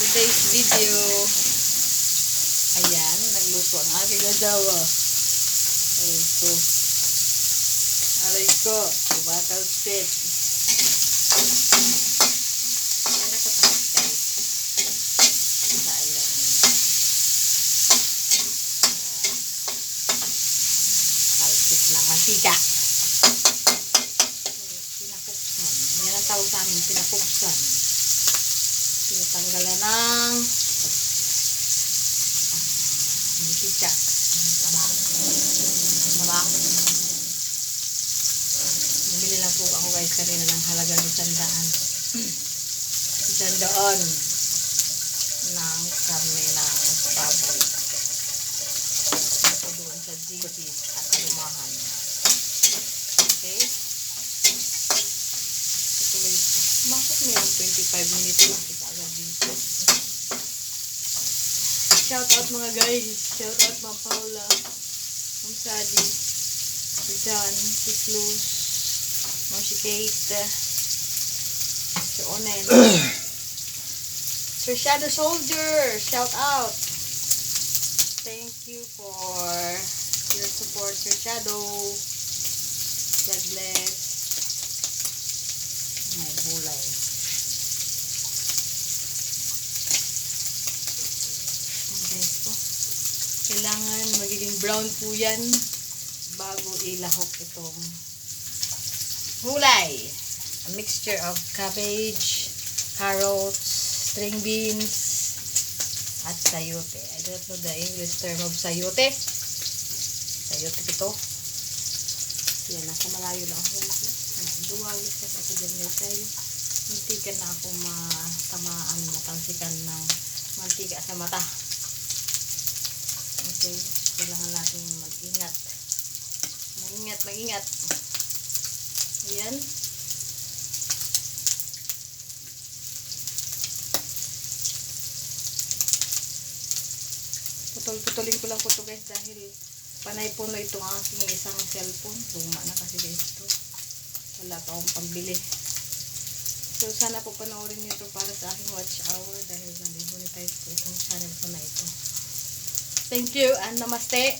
today's video. Ayan, nagluto ang aking asawa. Aray ko. Aray ko. Tumatalsik. Ayan, nakatakot guys. Ayan. Talsik ng mantika. Pinakupsan. Yan ang tawag sa amin, pinakupsan. Tinatanggalan ng mantika. Taba. Bumili lang po ako guys kanina ng halagang 100. 100 ng karne ng baboy. Ito doon sa GG's at Alumahan. Okay? Bakit mayroong 25 minutes na kita agad dito? Shout out mga guys. Shout out Ma'am Paula, Ma'am Sadi, si John, si Luz, Ma'am si Kate, si Onen, Sir Shadow Soldier. Shout out. Thank you for your support, Sir Shadow. God bless. May gulay. Guys po, kailangan magiging brown po yan bago ilahok itong gulay. A mixture of cabbage, carrots, string beans, at sayote. I don't know the English term of sayote. Sayote ito. Yan, nasa malayo lang ako. Duwagis ka sa dyan yun sa'yo. Mantika na ako matamaan, matalsikan ng mantika sa mata. Okay, kailangan natin mag-ingat. Mag-ingat. Ayan. Putol-putulin ko lang po ito guys dahil panay po na itong aking isang cellphone. Luma na kasi guys ito. Wala pa akong pambili. So, sana po panoorin nyo ito para sa aking watch hour dahil nalimonetize po itong channel ko na ito. Thank you and namaste.